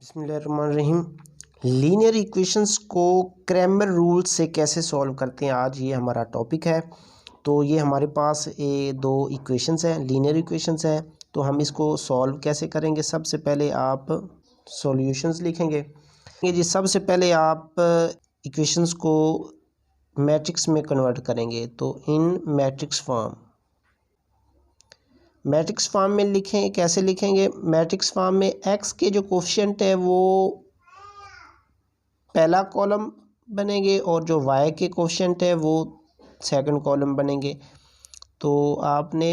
बिस्मिल्लाहिर्रहमानिर्रहीम। Linear equations को Cramer rule से कैसे सॉल्व करते हैं, आज ये हमारा टॉपिक है। तो ये हमारे पास दो इक्वेशंस हैं, लीनियर इक्वेशंस हैं। तो हम इसको सॉल्व कैसे करेंगे, सबसे पहले आप सॉल्यूशंस लिखेंगे। ये जी सबसे पहले आप इक्वेशंस को मैट्रिक्स में कन्वर्ट करेंगे। तो इन मैट्रिक्स फॉर्म में लिखें। कैसे लिखेंगे? मैट्रिक्स फॉर्म में एक्स के जो कोफिशिएंट है वो पहला कॉलम बनेंगे और जो वाई के कोफिशिएंट है वो सेकंड कॉलम बनेंगे। तो आपने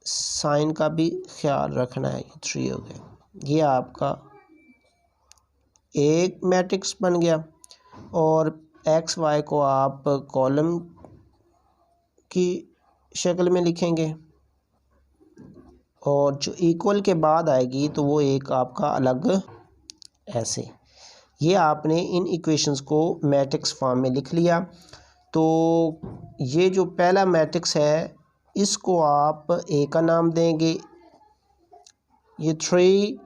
साइन का भी ख्याल रखना है। 3 हो गया, ये आपका एक मैट्रिक्स बन गया। और एक्स वाई को आप कॉलम की शक्ल में लिखेंगे और जो इक्वल के बाद आएगी तो वो एक आपका अलग ऐसे। ये आपने इन इक्वेशंस को मैट्रिक्स फॉर्म में लिख लिया। तो ये जो पहला मैट्रिक्स है इसको आप ए का नाम देंगे। ये 3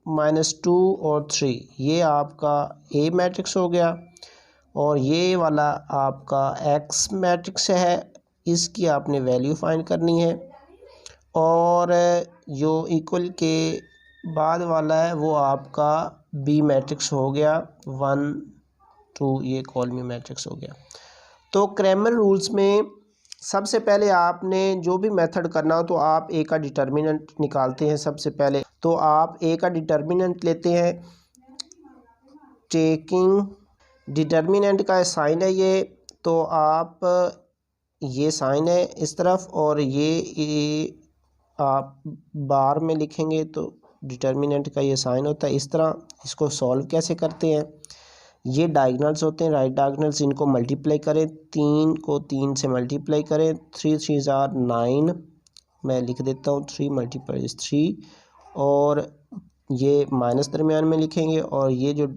-2 और 3 ये आपका ए मैट्रिक्स हो गया। और ये वाला आपका एक्स मैट्रिक्स है, इसकी आपने वैल्यू फाइंड करनी है। और जो इक्वल के बाद वाला है वो आपका बी मैट्रिक्स हो गया। 1 2 ये कॉलमी मैट्रिक्स हो गया। तो क्रैमर रूल्स में सबसे पहले आपने जो भी मेथड करना हो तो आप ए का डिटर्मिनेंट निकालते हैं सबसे पहले। तो आप ए का डिटर्मिनेंट लेते हैं, टेकिंग डिटर्मिनेंट का साइन है ये। तो आप ये साइन है इस तरफ और ये आप बार में लिखेंगे तो डिटर्मिनेंट का ये साइन होता है इस तरह। इसको सॉल्व कैसे करते हैं? ये डायगोनल्स होते हैं, राइट डायगोनल्स, इनको मल्टीप्लाई करें। 3 को 3 से मल्टीप्लाई करें। 3 3 9, मैं लिख देता हूँ 3 × 3। और ये माइनस दरमियान में लिखेंगे। और ये जो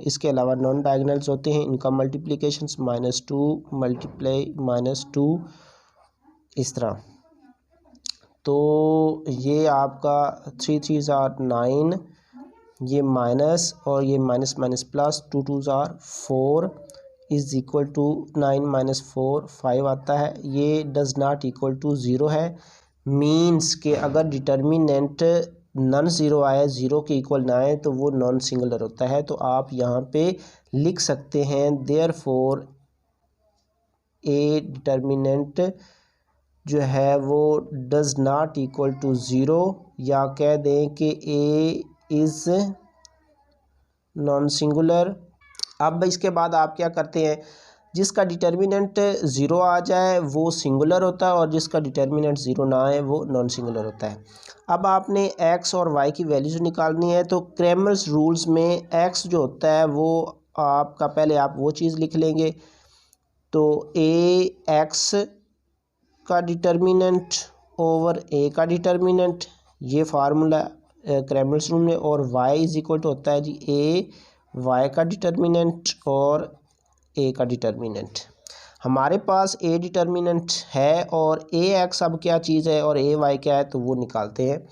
इसके अलावा नॉन डायगोनल्स होते हैं इनका मल्टीप्लिकेशंस -2 मल्टीप्लाई -2 इस तरह। तो ये आपका 3 3 9, ये माइनस और ये minus minus plus 2 2 4 is equal to 9 - 4 5 आता है। ये डज़ नॉट इक्वल टू 0 है। मीन्स के अगर डिटर्मिनेंट नॉन ज़ीरो आए, ज़ीरो के इक्वल ना आए तो वो नॉन सिंगुलर होता है। तो आप यहाँ पे लिख सकते हैं देयरफॉर ए डिटर्मिनेंट जो है वो डज़ नॉट इक्वल टू 0, या कह दें कि ए इज़ नॉन सिंगुलर। अब इसके बाद आप क्या करते हैं, जिसका डिटर्मिनेंट 0 आ जाए वो सिंगुलर होता है और जिसका डिटर्मिनेंट 0 ना आए वो नॉन सिंगुलर होता है। अब आपने एक्स और वाई की वैल्यूज निकालनी है। तो क्रैमर्स रूल्स में एक्स जो होता है वो आपका पहले आप वो चीज़ लिख लेंगे। तो ए एक्स का डिटर्मिनेंट ओवर ए का डिटर्मिनेंट, ये फार्मूला क्रैमर्स रूल में। और y इज इक्वल टू होता है जी ए वाई का डिटर्मिनेंट और ए का डिटर्मिनेंट। हमारे पास ए डिटर्मिनेंट है और ए एक्स अब क्या चीज़ है और ए वाई क्या है तो वो निकालते हैं।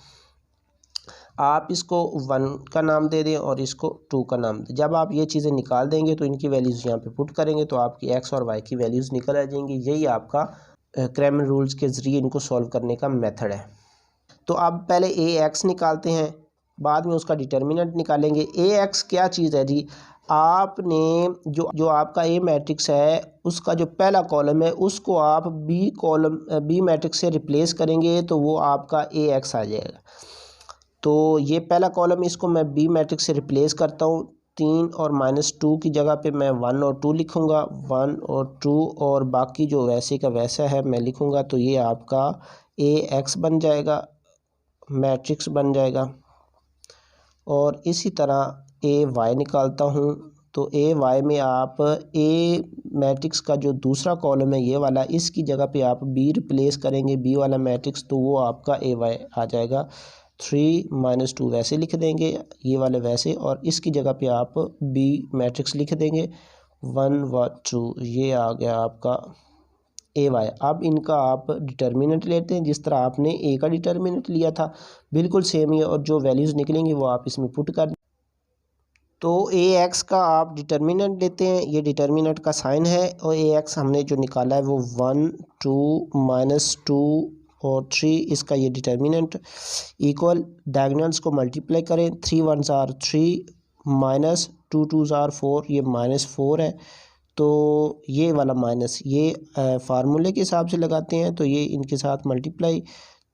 आप इसको 1 का नाम दे दें और इसको 2 का नाम दें। जब आप ये चीज़ें निकाल देंगे तो इनकी वैल्यूज़ यहाँ पे पुट करेंगे तो आपकी एक्स और वाई की वैल्यूज़ निकल आ जाएंगी। यही आपका क्रैमर रूल्स के ज़रिए इनको सॉल्व करने का मेथड है। तो अब पहले ए एक्स निकालते हैं, बाद में उसका डिटर्मिनेंट निकालेंगे। ए एक्स क्या चीज़ है जी, आपने जो आपका ए मैट्रिक्स है उसका जो पहला कॉलम है उसको आप बी मैट्रिक्स से रिप्लेस करेंगे तो वो आपका ए एक्स आ जाएगा। तो ये पहला कॉलम, इसको मैं बी मैट्रिक्स से रिप्लेस करता हूँ। 3 और -2 की जगह पे मैं 1 और 2 लिखूँगा, 1 और 2, और बाकी जो वैसे का वैसा है मैं लिखूँगा। तो ये आपका ए एक्स बन जाएगा, मैट्रिक्स बन जाएगा। और इसी तरह ए वाई निकालता हूँ। तो ए वाई में आप ए मैट्रिक्स का जो दूसरा कॉलम है ये वाला, इसकी जगह पे आप बी रिप्लेस करेंगे, बी वाला मैट्रिक्स, तो वो आपका ए वाई आ जाएगा। 3 - 2 वैसे लिख देंगे, ये वाले वैसे, और इसकी जगह पे आप बी मैट्रिक्स लिख देंगे 1 व 2। ये आ गया आपका ए वाई। अब इनका आप डिटर्मिनेंट लेते हैं, जिस तरह आपने ए का डिटर्मिनेंट लिया था बिल्कुल सेम ही है, और जो वैल्यूज़ निकलेंगी वो आप इसमें पुट कर। तो ए एक्स का आप डिटर्मिनेंट लेते हैं, ये डिटर्मिनेंट का साइन है, और ए एक्स हमने जो निकाला है वो 1 2 -2 और 3, इसका ये डिटर्मिनेंट इक्वल डायगोनल्स को मल्टीप्लाई करें, 3 1s are 3 -2 2s are 4, ये -4 है। तो ये वाला माइनस ये फार्मूले के हिसाब से लगाते हैं, तो ये इनके साथ मल्टीप्लाई,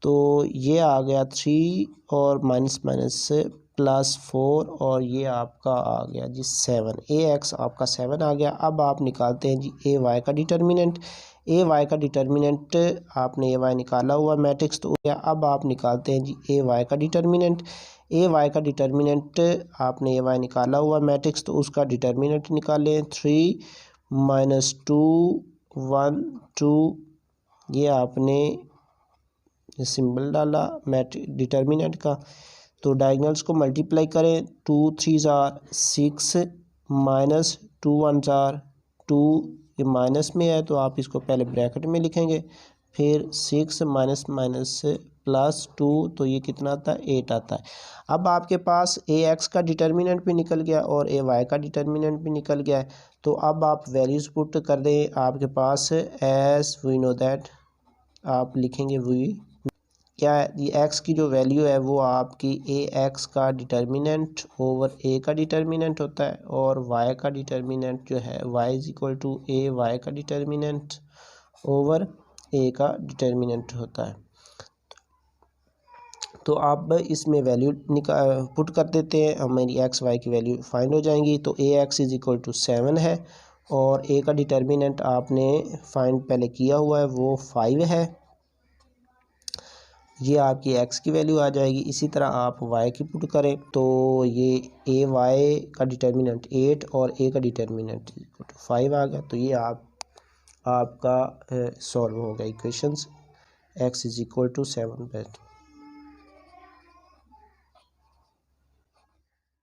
तो ये आ गया 3 और माइनस माइनस +4, और ये आपका आ गया जी 7। ए एक्स आपका 7 आ गया। अब आप निकालते हैं जी ए वाई का डिटर्मिनेंट। ए वाई का डिटर्मिनेंट आपने ए वाई निकाला हुआ मैट्रिक्स तो हो गया। अब आप निकालते हैं जी ए वाई का डिटर्मिनेंट। ए वाई का डिटर्मिनेंट आपने ए वाई निकाला हुआ मैट्रिक्स, तो उसका डिटर्मिनेंट निकालें, 3 -2 1 2, ये आपने सिंबल डाला डिटर्मिनेंट का, तो डायगोनल्स को मल्टीप्लाई करें, 2 3s are 6 -2 1s are 2, ये माइनस में है तो आप इसको पहले ब्रैकेट में लिखेंगे, फिर 6 माइनस माइनस +2, तो ये कितना आता है 8 आता है। अब आपके पास ए एक्स का डिटर्मिनेंट भी निकल गया और ए वाई का डिटर्मिनेंट भी निकल गया है। तो अब आप वैल्यूज़ पुट कर दें आपके पास, एज वी नो दैट, आप लिखेंगे वी क्या है, ये एक्स की जो वैल्यू है वो आपकी ए एक्स का डिटर्मिनेंट ओवर ए का डिटर्मिनेंट होता है, और वाई का डिटर्मिनेंट जो है Y is equal to A Y का डिटर्मिनेंट ओवर ए का डिटर्मिनेंट होता है। तो आप इसमें वैल्यू पुट कर देते हैं, हमारी एक्स वाई की वैल्यू फाइंड हो जाएंगी। तो ए एक्स इज इक्वल टू 7 है, और ए का डिटर्मिनेंट आपने फाइंड पहले किया हुआ है वो 5 है, ये आपकी एक्स की वैल्यू आ जाएगी। इसी तरह आप वाई की पुट करें, तो ये ए वाई का डिटर्मिनेंट 8 और ए का डिटर्मिनेंट 5 आ गया। तो ये आपका सॉल्व हो गया equations, X is equal to 7।